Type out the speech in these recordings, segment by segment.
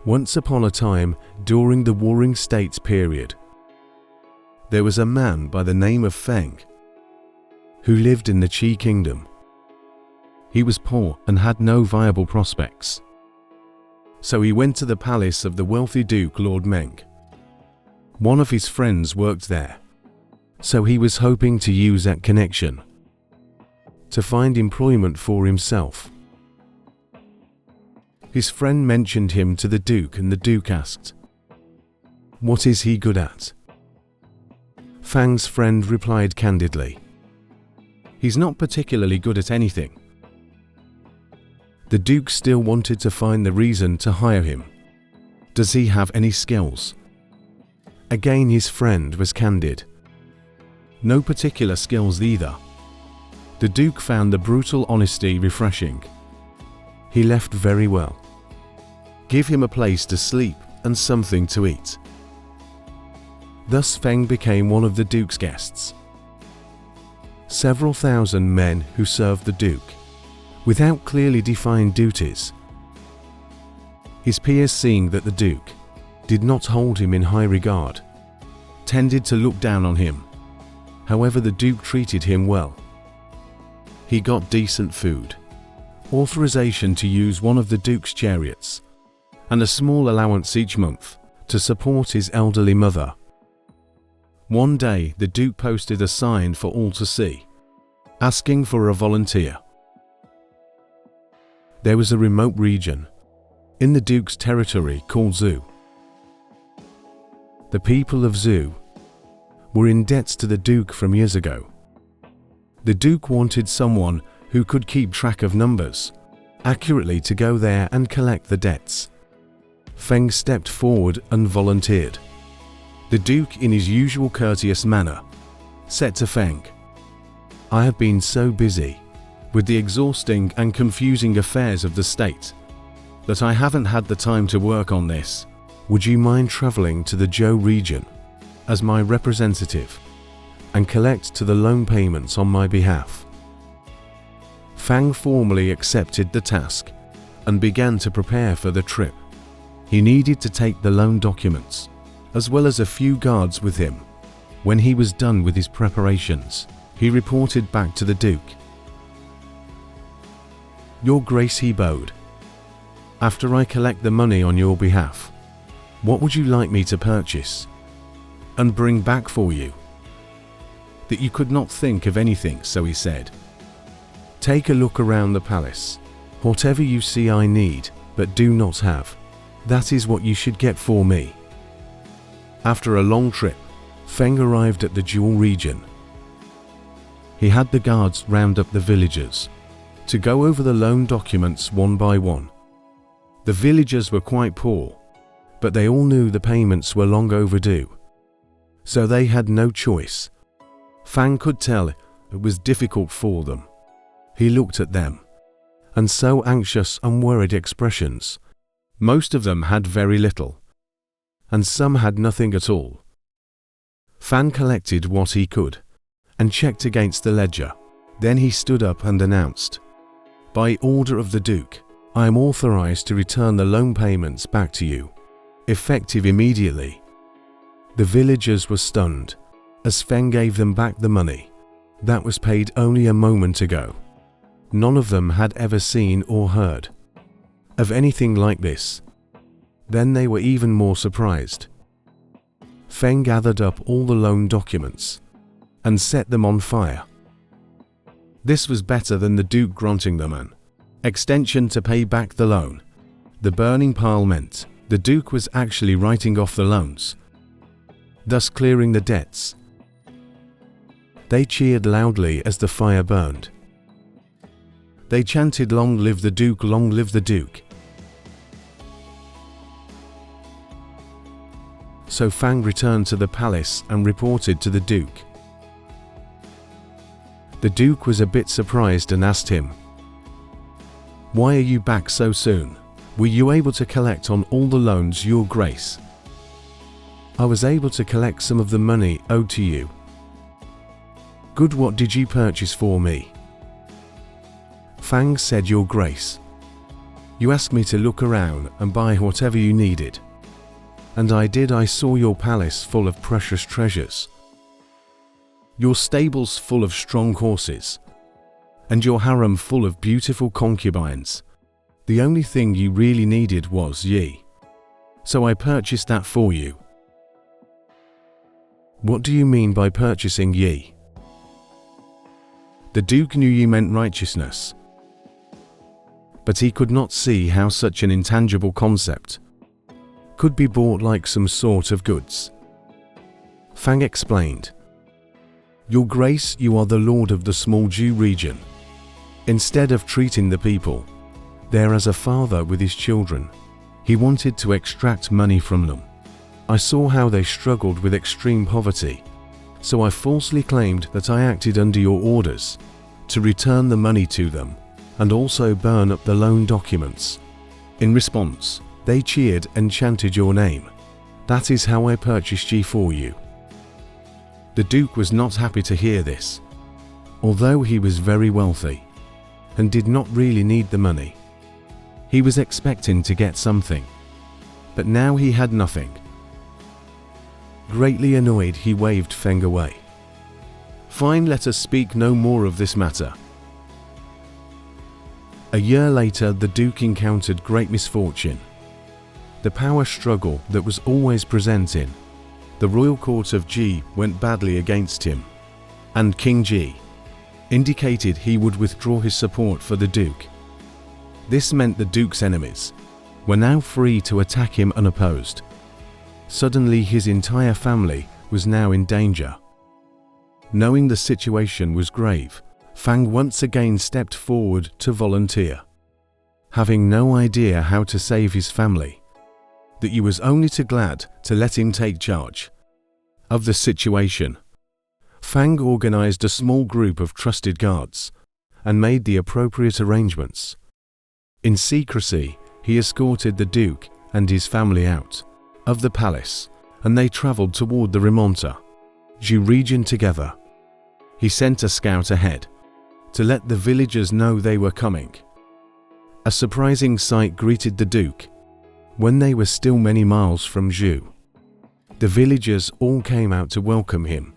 Once upon a time, during the Warring States period, there was a man by the name of Feng who lived in the Qi Kingdom. He was poor and had no viable prospects. So he went to the palace of the wealthy Duke Lord Meng. One of his friends worked there, so he was hoping to use that connection to find employment for himself. His friend mentioned him to the Duke, and the Duke asked, "What is he good at?" Fang's friend replied candidly, "He's not particularly good at anything." The Duke still wanted to find the reason to hire him. "Does he have any skills?" Again his friend was candid. "No particular skills either." The Duke found the brutal honesty refreshing. He left very well. Give him a place to sleep and something to eat. Thus Feng became one of the Duke's guests. Several thousand men who served the Duke, without clearly defined duties. His peers, seeing that the Duke did not hold him in high regard, tended to look down on him. However, the Duke treated him well. He got decent food, authorization to use one of the Duke's chariots, and a small allowance each month to support his elderly mother. One day, the Duke posted a sign for all to see, asking for a volunteer. There was a remote region in the Duke's territory called Zhu. The people of Zhu were in debts to the Duke from years ago. The Duke wanted someone who could keep track of numbers accurately to go there and collect the debts. Feng stepped forward and volunteered. The Duke, in his usual courteous manner, said to Feng, "I have been so busy with the exhausting and confusing affairs of the state that I haven't had the time to work on this. Would you mind traveling to the Zhou region as my representative and collect to the loan payments on my behalf?" Fang formally accepted the task and began to prepare for the trip. He needed to take the loan documents, as well as a few guards with him. When he was done with his preparations, he reported back to the Duke. "Your Grace," he bowed, "after I collect the money on your behalf, what would you like me to purchase and bring back for you?" That you could not think of anything, so he said, "Take a look around the palace. Whatever you see I need, but do not have, that is what you should get for me." After a long trip, Feng arrived at the Zhou region. He had the guards round up the villagers to go over the loan documents one by one. The villagers were quite poor, but they all knew the payments were long overdue, so they had no choice. Fang could tell it was difficult for them. He looked at them, and so anxious and worried expressions. Most of them had very little, and some had nothing at all. Fan collected what he could and checked against the ledger. Then he stood up and announced, "By order of the Duke, I am authorized to return the loan payments back to you, effective immediately." The villagers were stunned as Feng gave them back the money that was paid only a moment ago. None of them had ever seen or heard of anything like this. Then they were even more surprised. Feng gathered up all the loan documents and set them on fire. This was better than the Duke granting them an extension to pay back the loan. The burning pile meant the Duke was actually writing off the loans, thus clearing the debts. They cheered loudly as the fire burned. They chanted, "Long live the Duke, long live the Duke." So Fang returned to the palace and reported to the Duke. The Duke was a bit surprised and asked him, "Why are you back so soon? Were you able to collect on all the loans, Your Grace?" "I was able to collect some of the money owed to you." "Good, what did you purchase for me?" Fang said, "Your Grace, You asked me to look around and buy whatever you needed. And I did. I saw your palace full of precious treasures, your stables full of strong horses, and your harem full of beautiful concubines. The only thing you really needed was ye. So I purchased that for you. What do you mean by purchasing ye? The Duke knew you meant righteousness, but he could not see how such an intangible concept could be bought like some sort of goods. Fang explained, Your Grace, you are the Lord of the small Jew region. Instead of treating the people there as a father with his children, he wanted to extract money from them. I saw how they struggled with extreme poverty, so I falsely claimed that I acted under your orders to return the money to them and also burn up the loan documents. In response, they cheered and chanted your name. That is how I purchased ye for you. The Duke was not happy to hear this. Although he was very wealthy and did not really need the money, he was expecting to get something, but now he had nothing. Greatly annoyed, he waved Feng away. Fine, let us speak no more of this matter. A year later, the Duke encountered great misfortune. The power struggle that was always present in the royal court of Ji went badly against him, and King Ji indicated he would withdraw his support for the Duke. This meant the Duke's enemies were now free to attack him unopposed. Suddenly, his entire family was now in danger. Knowing the situation was grave, Fang once again stepped forward to volunteer. Having no idea how to save his family, that he was only too glad to let him take charge of the situation. Fang organized a small group of trusted guards and made the appropriate arrangements. In secrecy, he escorted the Duke and his family out of the palace, and they traveled toward the Remonta Jew region together. He sent a scout ahead to let the villagers know they were coming. A surprising sight greeted the Duke when they were still many miles from Zhu. The villagers all came out to welcome him.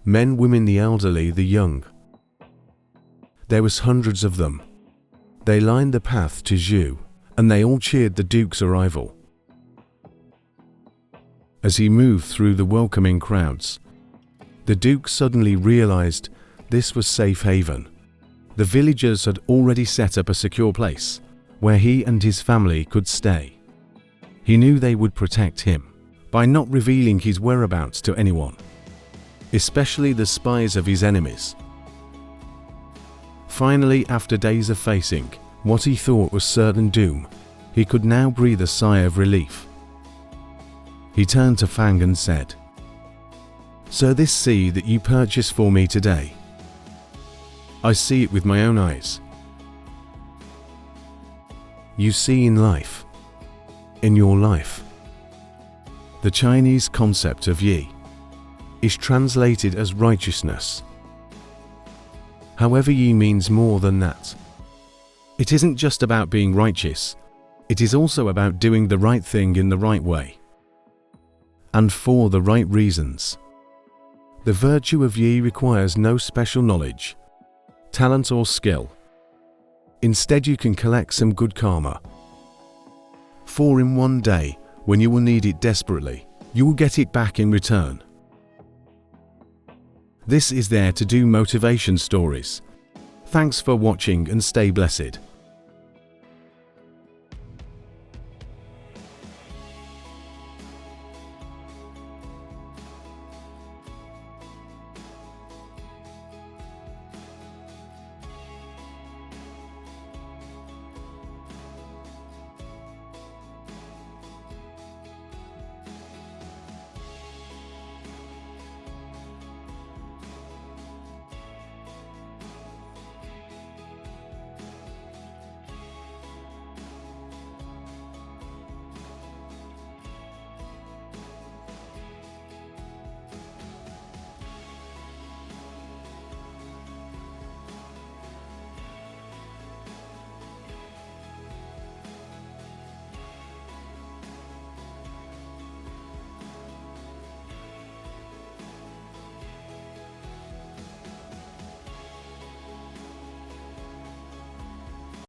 Men, women, the elderly, the young. There was hundreds of them. They lined the path to Zhu, and they all cheered the Duke's arrival. As he moved through the welcoming crowds, the Duke suddenly realized this was safe haven. The villagers had already set up a secure place where he and his family could stay. He knew they would protect him by not revealing his whereabouts to anyone, especially the spies of his enemies. Finally, after days of facing what he thought was certain doom, he could now breathe a sigh of relief. He turned to Fang and said, So this sea that you purchased for me today, I see it with my own eyes. You see in life, in your life. The Chinese concept of yi is translated as righteousness. However, yi means more than that. It isn't just about being righteous, it is also about doing the right thing in the right way, and for the right reasons. The virtue of yi requires no special knowledge, talent or skill. Instead, you can collect some good karma. For in one day, when you will need it desperately, you will get it back in return. This is there to do motivation stories. Thanks for watching and stay blessed.